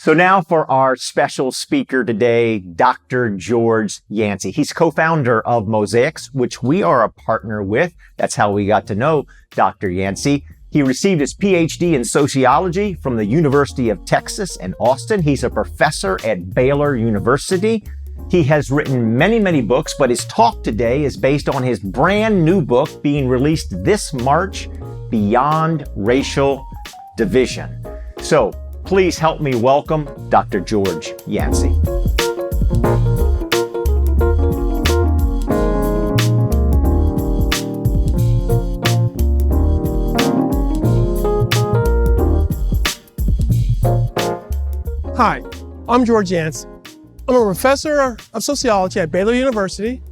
So now for our special speaker today, Dr. George Yancey. He's co-founder of Mosaics, which we are a partner with. That's how we got to know Dr. Yancey. He received his PhD in sociology from the University of Texas in Austin. He's a professor at Baylor University. He has written many books, but his talk today is based on his brand new book being released this March, Beyond Racial Division. So please help me welcome Dr. George Yancey. Hi, I'm George Yancey. I'm a professor of sociology at Baylor University,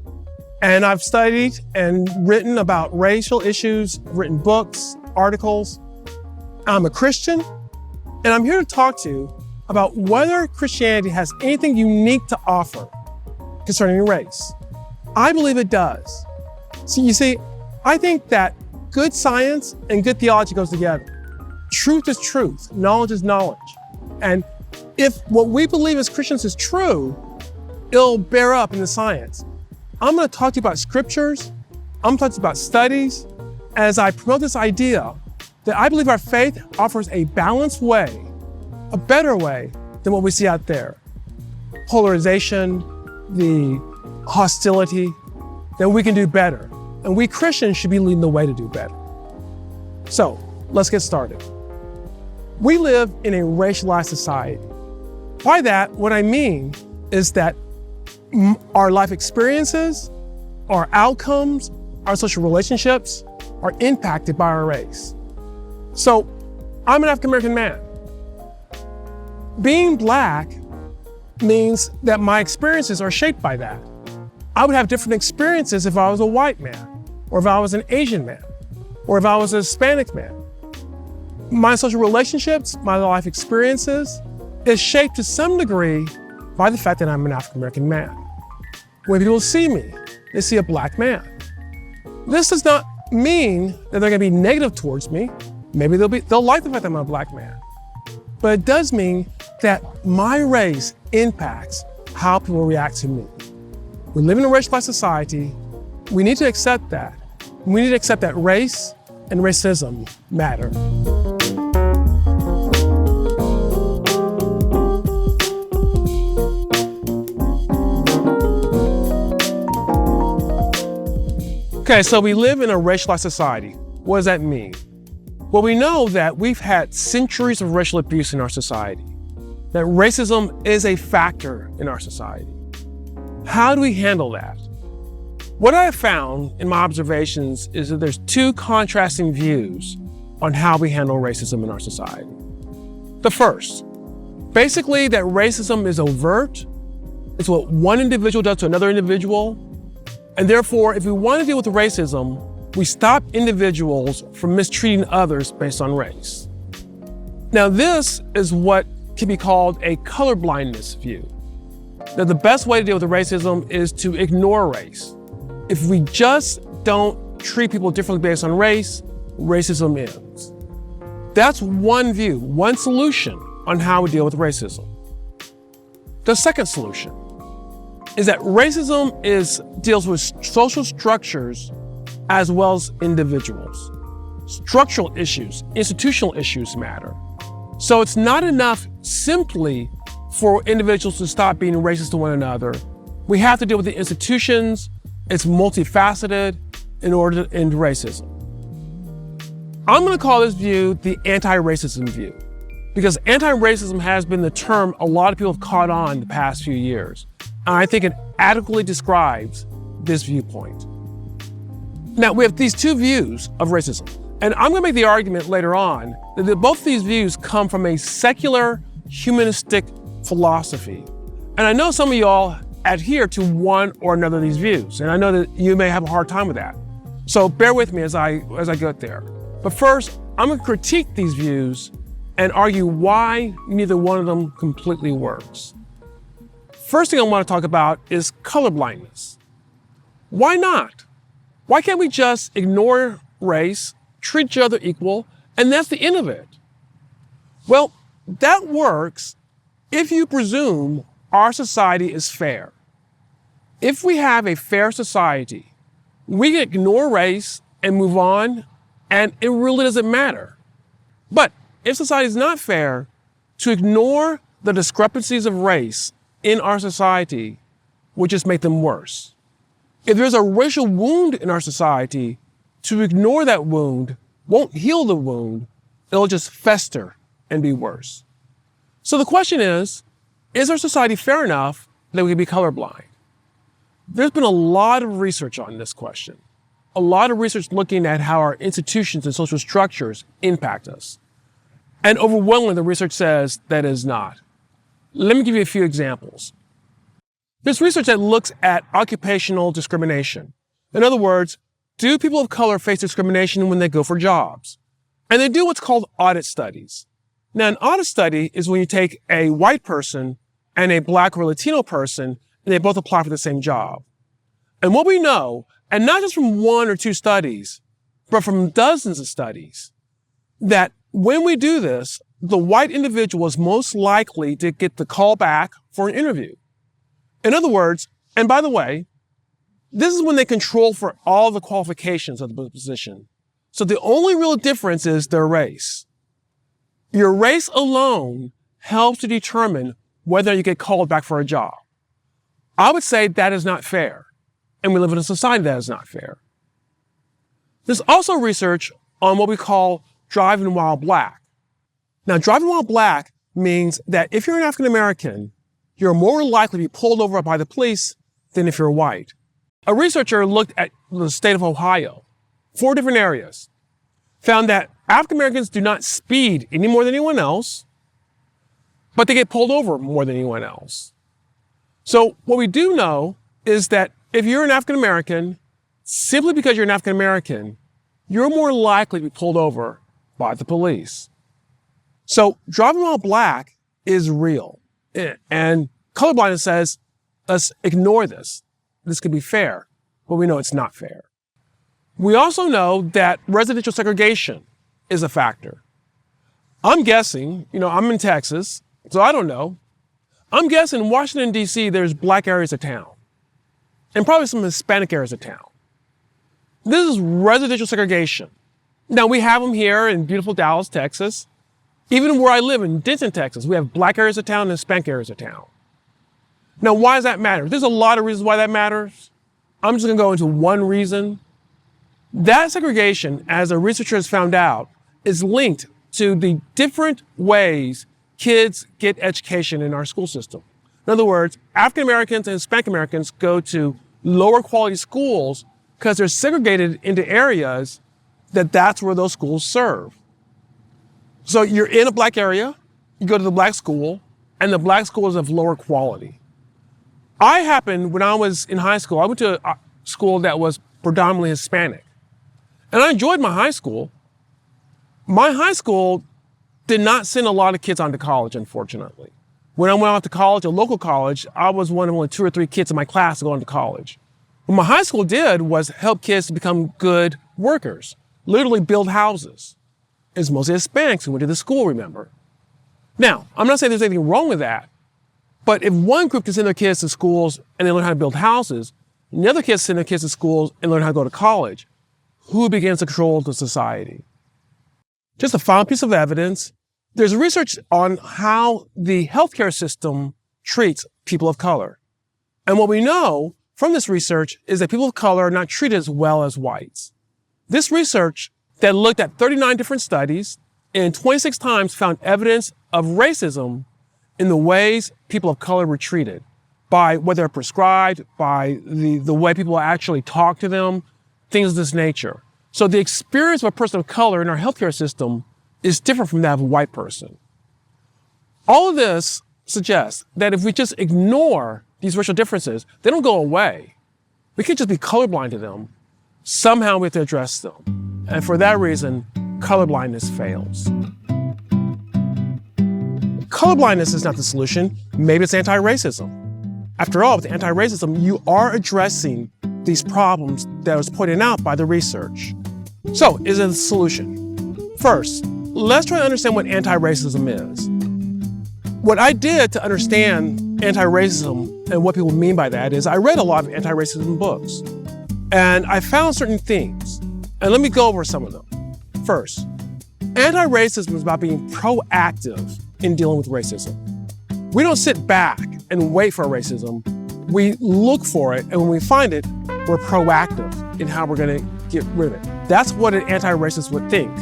and I've studied and written about racial issues, written books, articles. I'm a Christian, and I'm here to talk to you about whether Christianity has anything unique to offer concerning race. I believe it does. So you see, I think that good science and good theology goes together. Truth is truth, knowledge is knowledge. And if what we believe as Christians is true, it'll bear up in the science. I'm going to talk to you about scriptures. I'm going to talk to you about studies as I promote this idea that I believe our faith offers a balanced way, a better way than what we see out there. Polarization, the hostility, that we can do better. And we Christians should be leading the way to do better. So let's get started. We live in a racialized society. By that, what I mean is that our life experiences, our outcomes, our social relationships are impacted by our race. So, I'm an African-American man. Being Black means that my experiences are shaped by that. I would have different experiences if I was a white man, or if I was an Asian man, or if I was a Hispanic man. My social relationships, my life experiences, is shaped to some degree by the fact that I'm an African-American man. When people see me, they see a Black man. This does not mean that they're gonna be negative towards me. Maybe they'll like the fact that I'm a Black man. But it does mean that my race impacts how people react to me. We live in a racialized society. We need to accept that. We need to accept that race and racism matter. Okay, so we live in a racialized society. What does that mean? Well, we know that we've had centuries of racial abuse in our society, that racism is a factor in our society. How do we handle that? What I have found in my observations is that there's two contrasting views on how we handle racism in our society. The first, basically that racism is overt. It's what one individual does to another individual. And therefore, if we want to deal with racism, we stop individuals from mistreating others based on race. Now, this is what can be called a colorblindness view. That the best way to deal with racism is to ignore race. If we just don't treat people differently based on race, racism ends. That's one view, one solution on how we deal with racism. The second solution is that racism deals with social structures as well as individuals. Structural issues, institutional issues matter. So it's not enough simply for individuals to stop being racist to one another. We have to deal with the institutions. It's multifaceted in order to end racism. I'm going to call this view the anti-racism view, because anti-racism has been the term a lot of people have caught on the past few years. And I think it adequately describes this viewpoint. Now, we have these two views of racism, and I'm going to make the argument later on that both of these views come from a secular, humanistic philosophy. And I know some of y'all adhere to one or another of these views, and I know that you may have a hard time with that. So bear with me as I get there. But first, I'm going to critique these views and argue why neither one of them completely works. First thing I want to talk about is colorblindness. Why not? Why can't we just ignore race, treat each other equal, and that's the end of it? Well, that works if you presume our society is fair, if we have a fair society, we can ignore race and move on, and it really doesn't matter. But if society is not fair, to ignore the discrepancies of race in our society would just make them worse. If there's a racial wound in our society, to ignore that wound won't heal the wound, it'll just fester and be worse. So the question is our society fair enough that we can be colorblind? There's been a lot of research on this question. A lot of research looking at how our institutions and social structures impact us. And overwhelmingly, the research says that it is not. Let me give you a few examples. There's research that looks at occupational discrimination. In other words, do people of color face discrimination when they go for jobs? And they do what's called audit studies. Now, an audit study is when you take a white person and a Black or Latino person, and they both apply for the same job. And what we know, and not just from one or two studies, but from dozens of studies, that when we do this, the white individual is most likely to get the call back for an interview. In other words, and by the way, this is when they control for all the qualifications of the position. So the only real difference is their race. Your race alone helps to determine whether you get called back for a job. I would say that is not fair. And we live in a society that is not fair. There's also research on what we call driving while Black. Now, driving while Black means that if you're an African American, you're more likely to be pulled over by the police than if you're white. A researcher looked at the state of Ohio, 4 different areas, found that African Americans do not speed any more than anyone else, but they get pulled over more than anyone else. So what we do know is that if you're an African American, simply because you're an African American, you're more likely to be pulled over by the police. So driving while Black is real. And colorblindness says, let's ignore this. This could be fair, but we know it's not fair. We also know that residential segregation is a factor. I'm guessing, I'm in Texas, so I don't know. I'm guessing in Washington, D.C., there's Black areas of town and probably some Hispanic areas of town. This is residential segregation. Now, we have them here in beautiful Dallas, Texas. Even where I live in Denton, Texas, we have Black areas of town and Hispanic areas of town. Now, why does that matter? There's a lot of reasons why that matters. I'm just going to go into one reason. That segregation, as a researcher has found out, is linked to the different ways kids get education in our school system. In other words, African Americans and Hispanic Americans go to lower quality schools because they're segregated into areas that's where those schools serve. So you're in a Black area, you go to the Black school, and the Black school is of lower quality. When I was in high school, I went to a school that was predominantly Hispanic. And I enjoyed my high school. My high school did not send a lot of kids on to college, unfortunately. When I went off to college, a local college, I was one of only 2 or 3 kids in my class to go on to college. What my high school did was help kids to become good workers, literally build houses. It's mostly Hispanics who went to the school, remember? Now, I'm not saying there's anything wrong with that, but if one group can send their kids to schools and they learn how to build houses, and the other kids send their kids to schools and learn how to go to college, who begins to control the society? Just a final piece of evidence. There's research on how the healthcare system treats people of color. And what we know from this research is that people of color are not treated as well as whites. This research that looked at 39 different studies and 26 times found evidence of racism in the ways people of color were treated, by what they're prescribed, by the way people actually talk to them, things of this nature. So the experience of a person of color in our healthcare system is different from that of a white person. All of this suggests that if we just ignore these racial differences, they don't go away. We can't just be colorblind to them. Somehow we have to address them. And for that reason, colorblindness fails. Colorblindness is not the solution. Maybe it's anti-racism. After all, with anti-racism, you are addressing these problems that was pointed out by the research. So, is it a solution? First, let's try to understand what anti-racism is. what I did to understand anti-racism and what people mean by that is I read a lot of anti-racism books, and I found certain themes. And let me go over some of them. First, anti-racism is about being proactive in dealing with racism. We don't sit back and wait for racism. We look for it, and when we find it, we're proactive in how we're going to get rid of it. That's what an anti-racist would think,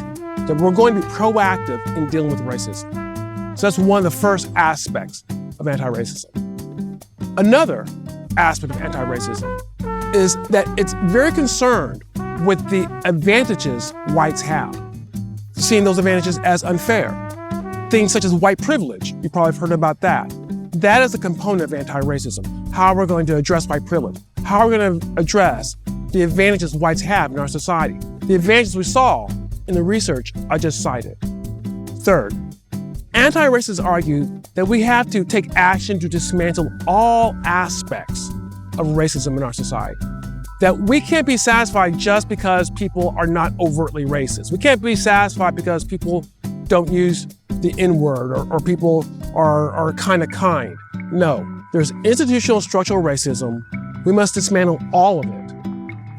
that we're going to be proactive in dealing with racism. So that's one of the first aspects of anti-racism. Another aspect of anti-racism is that it's very concerned with the advantages whites have, seeing those advantages as unfair. Things such as white privilege, you probably have heard about that. That is a component of anti-racism. How we're going to address white privilege. How we're going to address the advantages whites have in our society. The advantages we saw in the research I just cited. Third, anti-racists argue that we have to take action to dismantle all aspects of racism in our society. That we can't be satisfied just because people are not overtly racist. We can't be satisfied because people don't use the N-word or people are kind of kind. No, there's institutional structural racism. We must dismantle all of it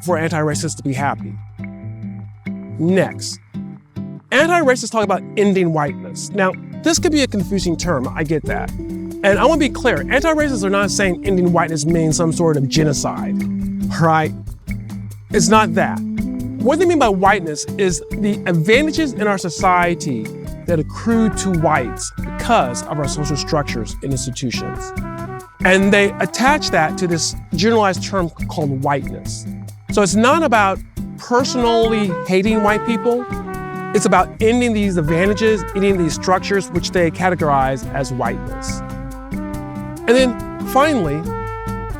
for anti-racists to be happy. Next, anti-racists talk about ending whiteness. Now, this could be a confusing term, I get that. And I want to be clear, anti-racists are not saying ending whiteness means some sort of genocide, right? It's not that. What they mean by whiteness is the advantages in our society that accrue to whites because of our social structures and institutions. And they attach that to this generalized term called whiteness. So it's not about personally hating white people. It's about ending these advantages, ending these structures, which they categorize as whiteness. And then finally,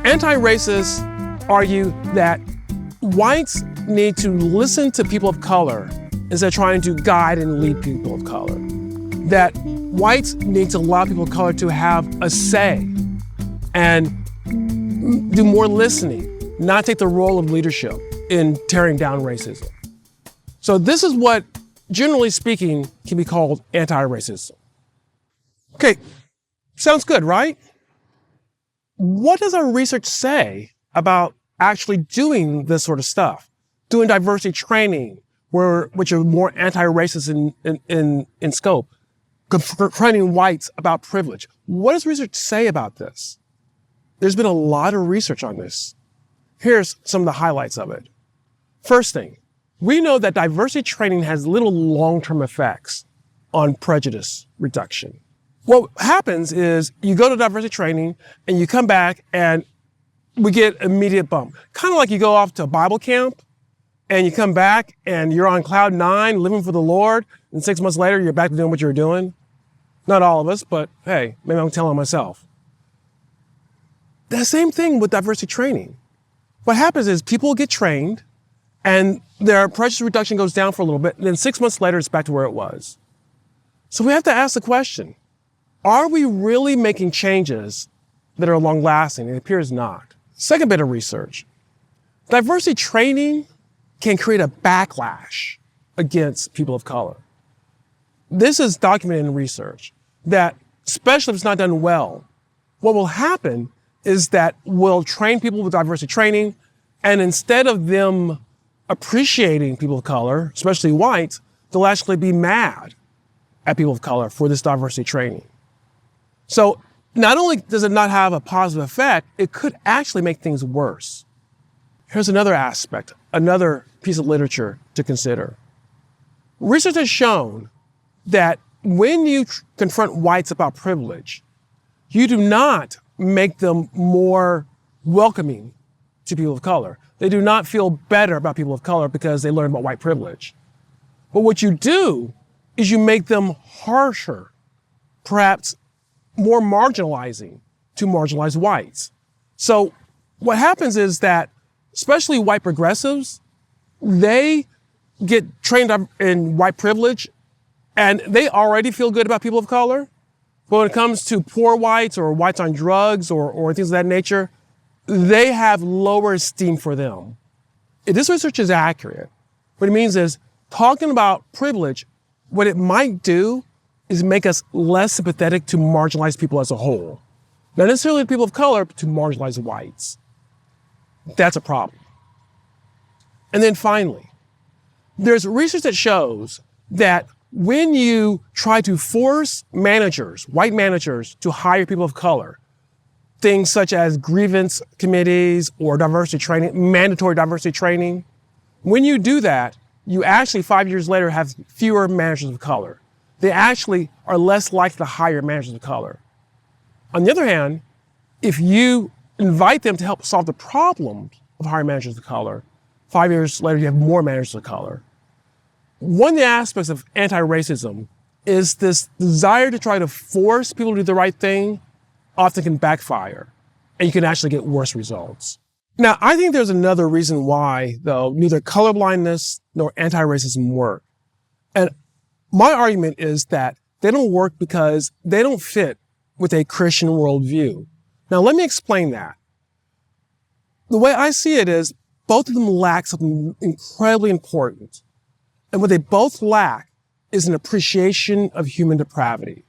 anti-racists argue that whites need to listen to people of color instead of trying to guide and lead people of color. That whites need to allow people of color to have a say and do more listening, not take the role of leadership in tearing down racism. So this is what, generally speaking, can be called anti-racism. Okay, sounds good, right? What does our research say about actually doing this sort of stuff? Doing diversity training, which are more anti-racist in scope, confronting whites about privilege. What does research say about this? There's been a lot of research on this. Here's some of the highlights of it. First thing, we know that diversity training has little long-term effects on prejudice reduction. What happens is you go to diversity training and you come back and we get immediate bump. Kind of like you go off to Bible camp and you come back and you're on cloud 9 living for the Lord, and 6 months later you're back to doing what you were doing. Not all of us, but hey, maybe I'm telling myself. The same thing with diversity training. What happens is people get trained and their prejudice reduction goes down for a little bit, and then 6 months later it's back to where it was. So we have to ask the question, are we really making changes that are long-lasting? It appears not. Second bit of research. Diversity training can create a backlash against people of color. This is documented in research that, especially if it's not done well, what will happen is that we'll train people with diversity training, and instead of them appreciating people of color, especially whites, they'll actually be mad at people of color for this diversity training. So not only does it not have a positive effect, it could actually make things worse. Here's another aspect, another piece of literature to consider. Research has shown that when you confront whites about privilege, you do not make them more welcoming to people of color. They do not feel better about people of color because they learn about white privilege. But what you do is you make them harsher, perhaps more marginalizing to marginalized whites. So what happens is that, especially white progressives, they get trained in white privilege and they already feel good about people of color. But when it comes to poor whites or whites on drugs or things of that nature, they have lower esteem for them. If this research is accurate, what it means is talking about privilege, what it might do is make us less sympathetic to marginalized people as a whole. Not necessarily people of color, but to marginalized whites. That's a problem. And then finally, there's research that shows that when you try to force managers, white managers, to hire people of color, things such as grievance committees or diversity training, mandatory diversity training, when you do that, you actually 5 years later have fewer managers of color. They actually are less likely to hire managers of color. On the other hand, if you invite them to help solve the problems of hiring managers of color, 5 years later you have more managers of color. One of the aspects of anti-racism is this desire to try to force people to do the right thing often can backfire, and you can actually get worse results. Now, I think there's another reason why, though, neither colorblindness nor anti-racism work. And my argument is that they don't work because they don't fit with a Christian worldview. Now, let me explain that. The way I see it is both of them lack something incredibly important. And what they both lack is an appreciation of human depravity.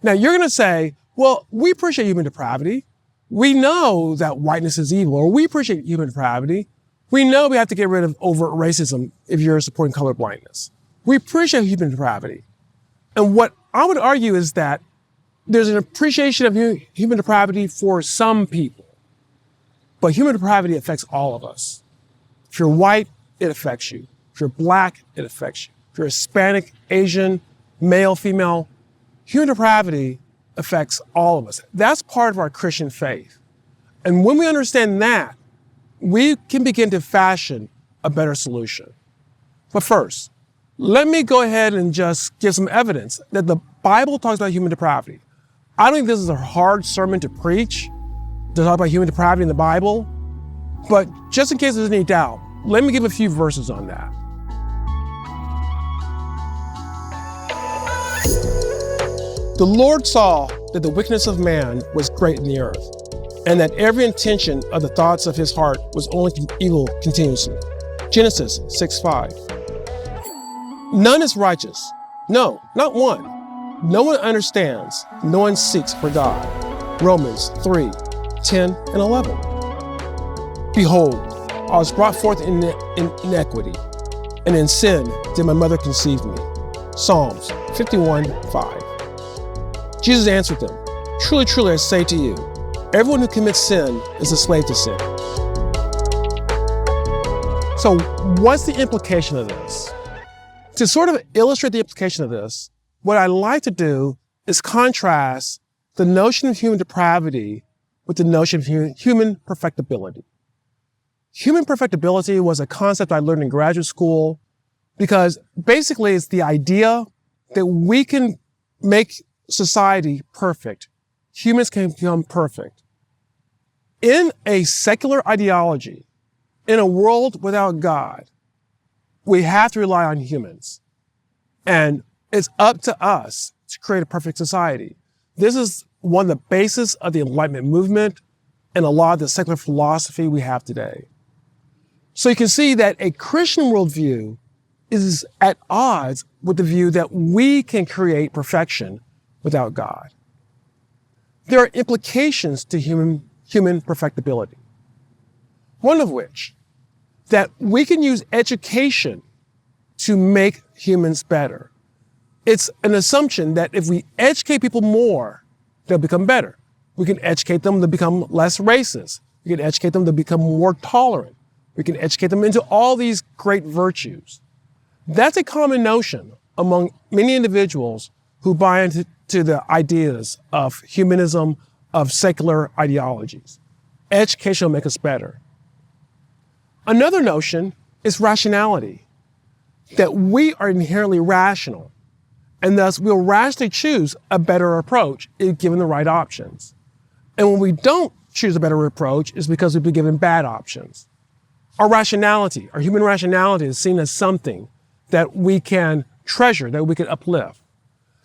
Now, you're going to say, well, we appreciate human depravity. We know that whiteness is evil, or we appreciate human depravity. We know we have to get rid of overt racism if you're supporting colorblindness. We appreciate human depravity. And what I would argue is that there's an appreciation of human depravity for some people, but human depravity affects all of us. If you're white, it affects you. If you're black, it affects you. If you're Hispanic, Asian, male, female, human depravity affects all of us. That's part of our Christian faith. And when we understand that, we can begin to fashion a better solution. But first, let me go ahead and just give some evidence that the Bible talks about human depravity. I don't think this is a hard sermon to preach, to talk about human depravity in the Bible, but just in case there's any doubt, let me give a few verses on that. The Lord saw that the wickedness of man was great in the earth, and that every intention of the thoughts of his heart was only evil continuously. Genesis 6:5. None is righteous. No, not one. No one understands. No one seeks for God. Romans 3:10 and 11. Behold, I was brought forth in iniquity, and in sin did my mother conceive me. Psalms 51:5. Jesus answered them, truly, truly, I say to you, everyone who commits sin is a slave to sin. So what's the implication of this? To sort of illustrate the implication of this, what I like to do is contrast the notion of human depravity with the notion of human perfectibility. Human perfectibility was a concept I learned in graduate school because basically it's the idea that we can make society perfect. Humans can become perfect. In a secular ideology, in a world without God, we have to rely on humans. And it's up to us to create a perfect society. This is one of the bases of the Enlightenment movement and a lot of the secular philosophy we have today. So you can see that a Christian worldview is at odds with the view that we can create perfection without God. There are implications to human perfectibility. One of which, that we can use education to make humans better. It's an assumption that if we educate people more, they'll become better. We can educate them to become less racist. We can educate them to become more tolerant. We can educate them into all these great virtues. That's a common notion among many individuals who buy into the ideas of humanism, of secular ideologies. Education will make us better. Another notion is rationality, that we are inherently rational, and thus we'll rationally choose a better approach if given the right options. And when we don't choose a better approach, it's because we've been given bad options. Our rationality, our human rationality is seen as something that we can treasure, that we can uplift.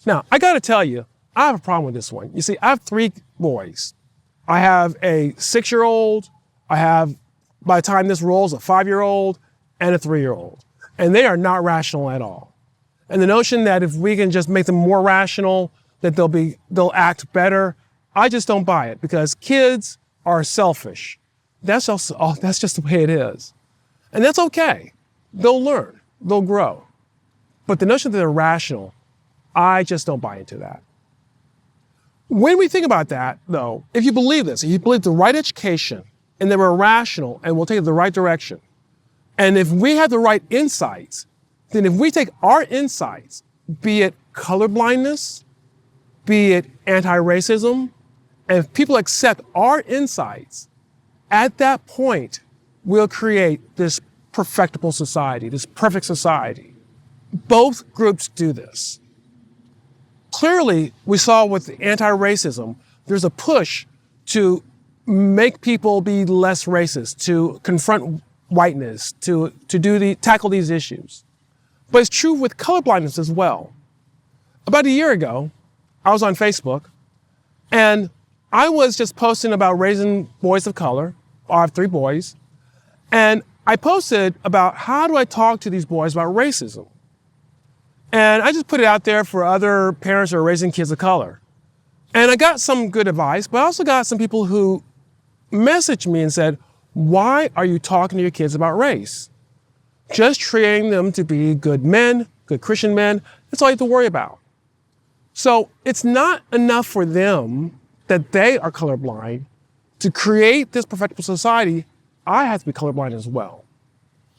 Now, I gotta tell you, I have a problem with this one. You see, I have 3 boys. I have a 6-year-old, I have, by the time this rolls, a 5-year-old and a 3-year-old. And they are not rational at all. And the notion that if we can just make them more rational, that they'll act better, I just don't buy it, because kids are selfish. That's just the way it is. And that's okay. They'll learn, they'll grow. But the notion that they're rational, I just don't buy into that. When we think about that, though, if you believe this, if you believe the right education and that we're rational and we'll take it the right direction, and if we have the right insights, then if we take our insights, be it colorblindness, be it anti-racism, and if people accept our insights, at that point, we'll create this perfectible society, this perfect society. Both groups do this. Clearly, we saw with anti-racism, there's a push to make people be less racist, to confront whiteness, to tackle these issues. But it's true with colorblindness as well. About a year ago, I was on Facebook, and I was just posting about raising boys of color. I have 3 boys. And I posted about how do I talk to these boys about racism. And I just put it out there for other parents who are raising kids of color. And I got some good advice, but I also got some people who messaged me and said, why are you talking to your kids about race? Just training them to be good men, good Christian men. That's all you have to worry about. So it's not enough for them that they are colorblind. To create this perfectible society, I have to be colorblind as well.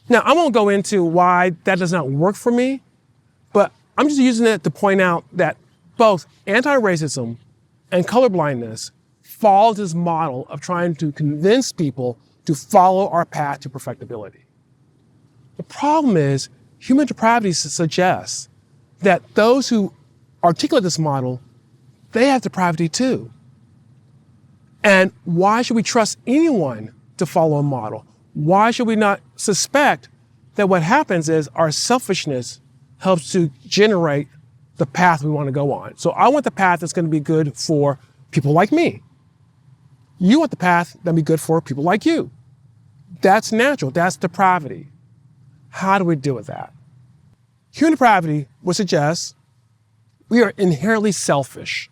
Now, I won't go into why that does not work for me, but I'm just using it to point out that both anti-racism and colorblindness fall into this model of trying to convince people to follow our path to perfectibility. The problem is human depravity suggests that those who articulate this model, they have depravity too. And why should we trust anyone to follow a model? Why should we not suspect that what happens is our selfishness helps to generate the path we want to go on? So I want the path that's going to be good for people like me. You want the path that'll be good for people like you. That's natural. That's depravity. How do we deal with that? Human depravity would suggest we are inherently selfish,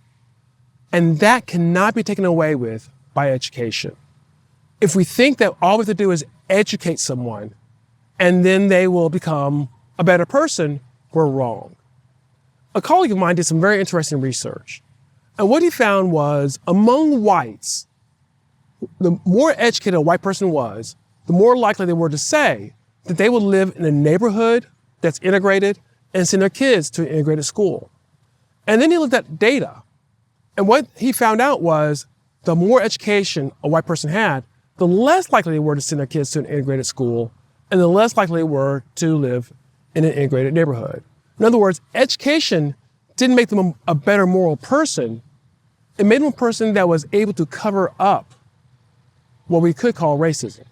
and that cannot be taken away with by education. If we think that all we have to do is educate someone and then they will become a better person, we're wrong. A colleague of mine did some very interesting research. And what he found was among whites, the more educated a white person was, the more likely they were to say that they would live in a neighborhood that's integrated and send their kids to an integrated school. And then he looked at data. And what he found out was the more education a white person had, the less likely they were to send their kids to an integrated school, and the less likely they were to live in an integrated neighborhood. In other words, education didn't make them a better moral person. It made them a person that was able to cover up what we could call racism.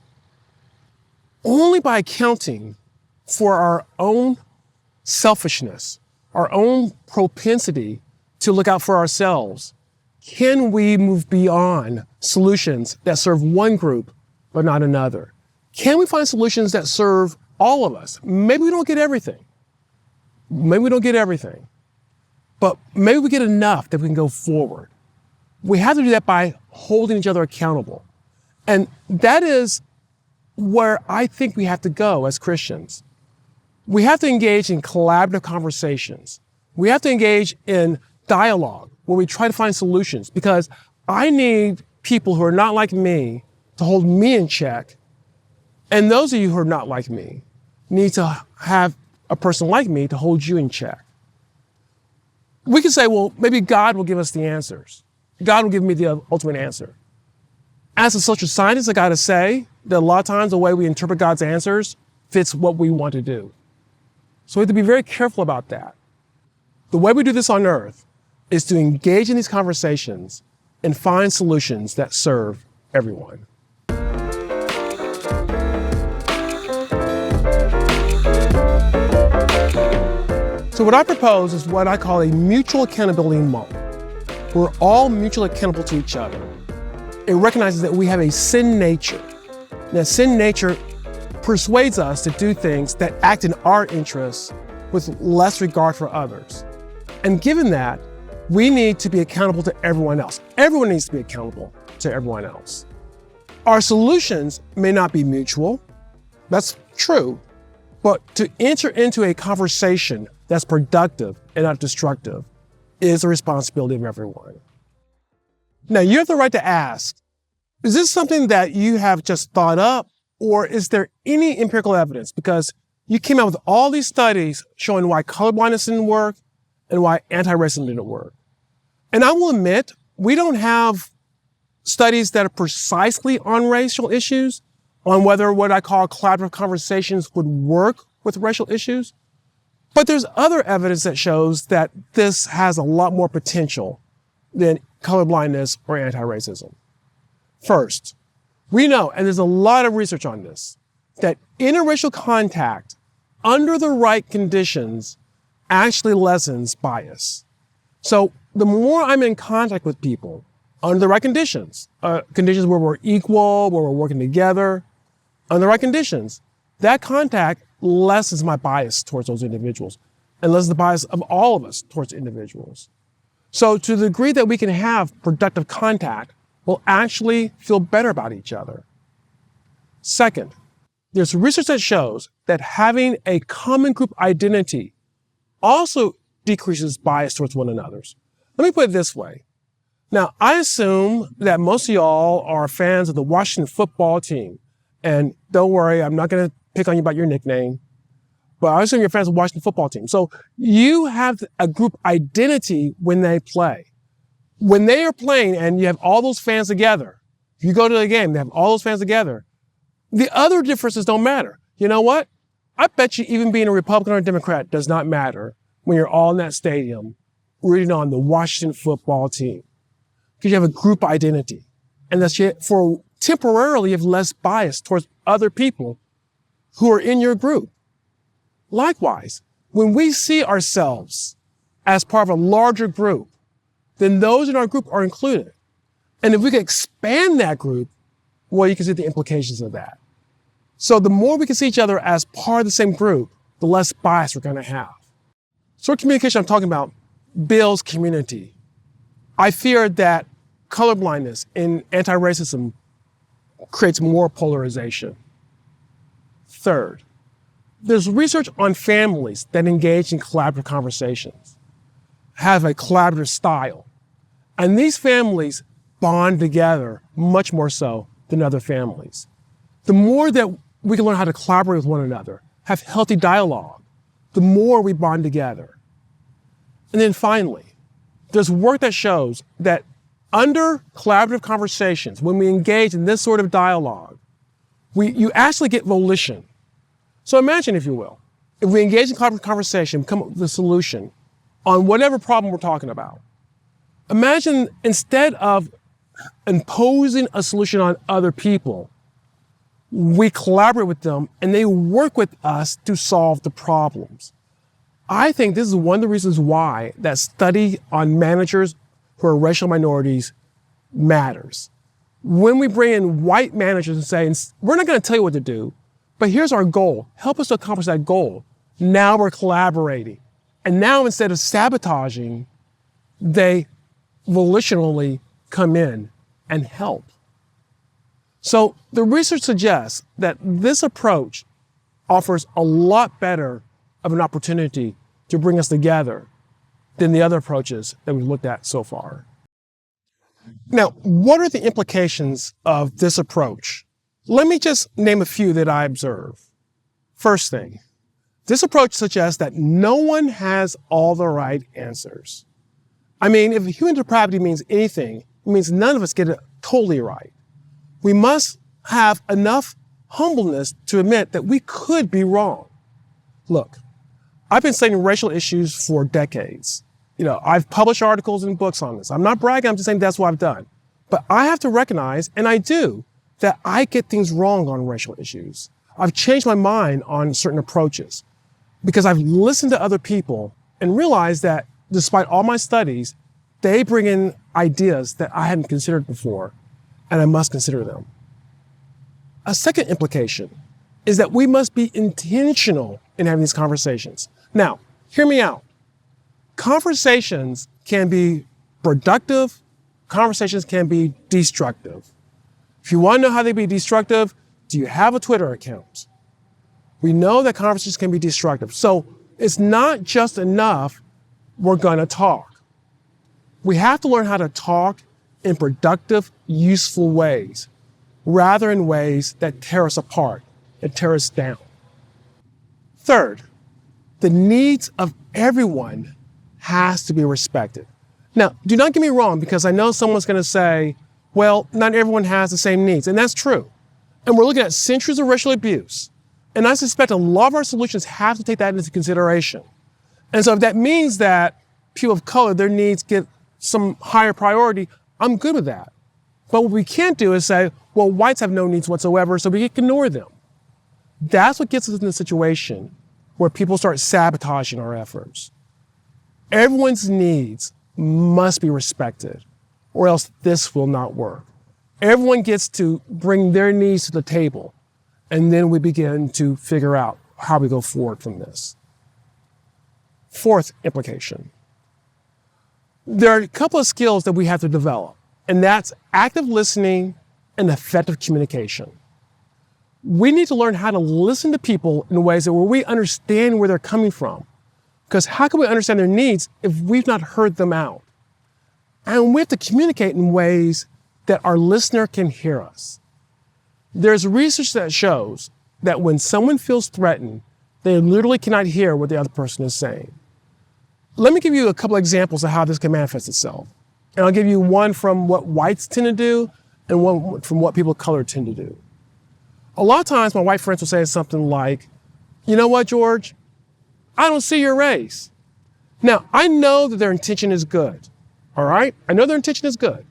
Only by accounting for our own selfishness, our own propensity to look out for ourselves, can we move beyond solutions that serve one group but not another? Can we find solutions that serve all of us? Maybe we don't get everything. But maybe we get enough that we can go forward. We have to do that by holding each other accountable. And that is where I think we have to go as Christians. We have to engage in collaborative conversations. We have to engage in dialogue where we try to find solutions, because I need people who are not like me to hold me in check. And those of you who are not like me need to have a person like me to hold you in check. We can say, well, maybe God will give us the answers. God will give me the ultimate answer. As a social scientist, I got to say that a lot of times the way we interpret God's answers fits what we want to do. So we have to be very careful about that. The way we do this on earth is to engage in these conversations and find solutions that serve everyone. So what I propose is what I call a mutual accountability model. We're all mutually accountable to each other. It recognizes that we have a sin nature. That sin nature persuades us to do things that act in our interests with less regard for others. And given that, we need to be accountable to everyone else. Everyone needs to be accountable to everyone else. Our solutions may not be mutual. That's true. But to enter into a conversation that's productive and not destructive is the responsibility of everyone. Now, you have the right to ask, is this something that you have just thought up, or is there any empirical evidence? Because you came out with all these studies showing why colorblindness didn't work and why anti-racism didn't work. And I will admit, we don't have studies that are precisely on racial issues, on whether what I call collaborative conversations would work with racial issues. But there's other evidence that shows that this has a lot more potential than colorblindness or anti-racism. First, we know, and there's a lot of research on this, that interracial contact under the right conditions actually lessens bias. So the more I'm in contact with people under the right conditions, conditions where we're equal, where we're working together, under the right conditions, that contact lessens my bias towards those individuals and lessens the bias of all of us towards individuals. So to the degree that we can have productive contact, we'll actually feel better about each other. Second, there's research that shows that having a common group identity also decreases bias towards one another's. Let me put it this way. Now, I assume that most of y'all are fans of the Washington football team. And don't worry, I'm not going to pick on you about your nickname, but I assume you're fans of the Washington football team. So you have a group identity when they play. When they are playing and you have all those fans together, if you go to the game, they have all those fans together, the other differences don't matter. You know what? I bet you even being a Republican or a Democrat does not matter when you're all in that stadium rooting on the Washington football team. Because you have a group identity. And that's for temporarily you have less bias towards other people who are in your group. Likewise, when we see ourselves as part of a larger group, then those in our group are included. And if we can expand that group, well, you can see the implications of that. So the more we can see each other as part of the same group, the less bias we're going to have. Sort of communication I'm talking about builds community. I fear that colorblindness and anti-racism creates more polarization. Third, there's research on families that engage in collaborative conversations, have a collaborative style. And these families bond together much more so than other families. The more that we can learn how to collaborate with one another, have healthy dialogue, the more we bond together. And then finally, there's work that shows that under collaborative conversations, when we engage in this sort of dialogue, you actually get volition. So imagine, if you will, if we engage in collaborative conversation, come up with a solution on whatever problem we're talking about. Imagine instead of imposing a solution on other people, we collaborate with them and they work with us to solve the problems. I think this is one of the reasons why that study on managers who are racial minorities matters. When we bring in white managers and say, we're not going to tell you what to do, but here's our goal. Help us to accomplish that goal. Now we're collaborating. And now instead of sabotaging, they volitionally come in and help. So the research suggests that this approach offers a lot better of an opportunity to bring us together than the other approaches that we've looked at so far. Now, what are the implications of this approach? Let me just name a few that I observe. First thing, this approach suggests that no one has all the right answers. I mean, if human depravity means anything, it means none of us get it totally right. We must have enough humbleness to admit that we could be wrong. Look, I've been studying racial issues for decades. I've published articles and books on this. I'm not bragging, I'm just saying that's what I've done. But I have to recognize, and I do, that I get things wrong on racial issues. I've changed my mind on certain approaches because I've listened to other people and realized that despite all my studies, they bring in ideas that I hadn't considered before, and I must consider them. A second implication is that we must be intentional in having these conversations. Now, hear me out. Conversations can be productive. Conversations can be destructive. If you want to know how they be destructive, do you have a Twitter account? We know that conversations can be destructive. So it's not just enough we're going to talk. We have to learn how to talk in productive, useful ways, rather in ways that tear us apart and tear us down. Third, the needs of everyone has to be respected. Now, do not get me wrong, because I know someone's going to say, well, not everyone has the same needs, and that's true. And we're looking at centuries of racial abuse, and I suspect a lot of our solutions have to take that into consideration. And so if that means that people of color, their needs get some higher priority, I'm good with that. But what we can't do is say, well, whites have no needs whatsoever, so we can ignore them. That's what gets us in a situation where people start sabotaging our efforts. Everyone's needs must be respected, or else this will not work. Everyone gets to bring their needs to the table, and then we begin to figure out how we go forward from this. Fourth implication. There are a couple of skills that we have to develop, and that's active listening and effective communication. We need to learn how to listen to people in ways that where we understand where they're coming from. Because how can we understand their needs if we've not heard them out? And we have to communicate in ways that our listener can hear us. There's research that shows that when someone feels threatened, they literally cannot hear what the other person is saying. Let me give you a couple examples of how this can manifest itself. And I'll give you one from what whites tend to do and one from what people of color tend to do. A lot of times my white friends will say something like, you know what, George? I don't see your race. Now, I know that their intention is good, all right? I know their intention is good.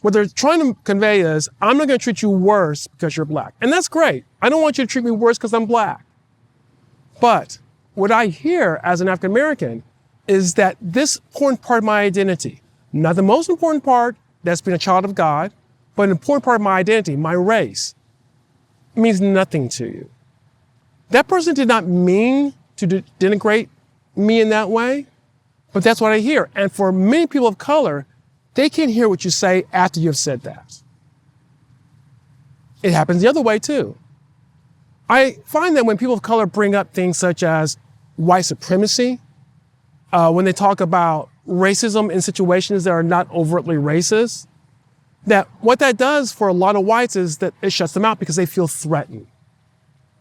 What they're trying to convey is, I'm not going to treat you worse because you're black. And that's great. I don't want you to treat me worse because I'm black. But what I hear as an African American is that this important part of my identity, not the most important part, that's being a child of God, but an important part of my identity, my race, means nothing to you. That person did not mean to denigrate me in that way, but that's what I hear. And for many people of color, they can't hear what you say after you've said that. It happens the other way too. I find that when people of color bring up things such as white supremacy, when they talk about racism in situations that are not overtly racist, that what that does for a lot of whites is that it shuts them out because they feel threatened.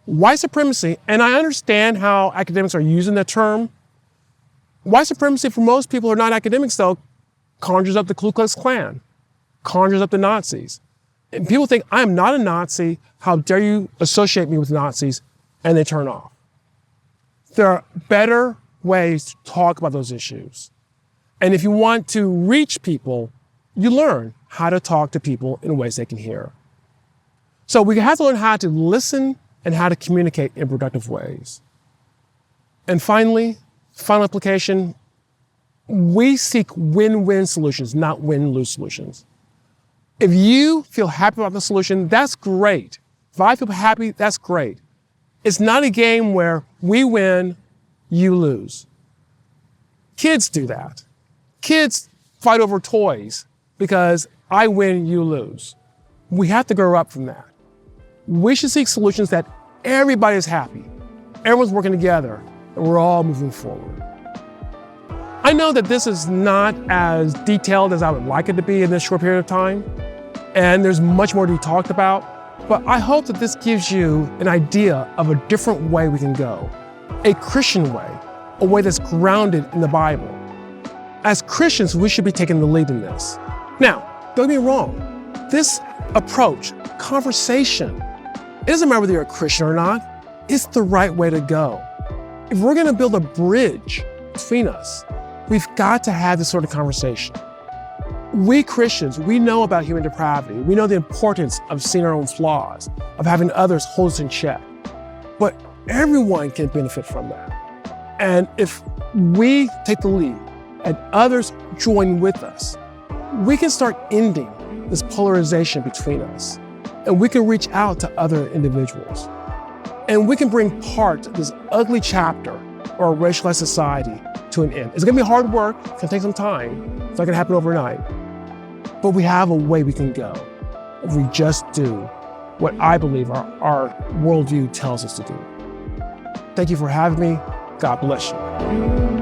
White supremacy, and I understand how academics are using that term. White supremacy for most people who are not academics, though, conjures up the Ku Klux Klan, conjures up the Nazis. And people think, I am not a Nazi, how dare you associate me with Nazis, and they turn off. There are better ways to talk about those issues. And if you want to reach people, you learn how to talk to people in ways they can hear. So we have to learn how to listen and how to communicate in productive ways. And finally, final application, we seek win-win solutions, not win-lose solutions. If you feel happy about the solution, that's great. If I feel happy, that's great. It's not a game where we win, you lose. Kids do that. Kids fight over toys because I win, you lose. We have to grow up from that. We should seek solutions that everybody is happy, everyone's working together, and we're all moving forward. I know that this is not as detailed as I would like it to be in this short period of time, and there's much more to be talked about, but I hope that this gives you an idea of a different way we can go, a Christian way, a way that's grounded in the Bible. As Christians, we should be taking the lead in this. Now, don't get me wrong, this approach, conversation, it doesn't matter whether you're a Christian or not, it's the right way to go. If we're gonna build a bridge between us, we've got to have this sort of conversation. We Christians, we know about human depravity. We know the importance of seeing our own flaws, of having others hold us in check. But everyone can benefit from that. And if we take the lead and others join with us, we can start ending this polarization between us. And we can reach out to other individuals. And we can bring part to this ugly chapter our racialized society to an end. It's gonna be hard work, it's gonna take some time, it's not gonna happen overnight. But we have a way we can go if we just do what I believe our worldview tells us to do. Thank you for having me. God bless you.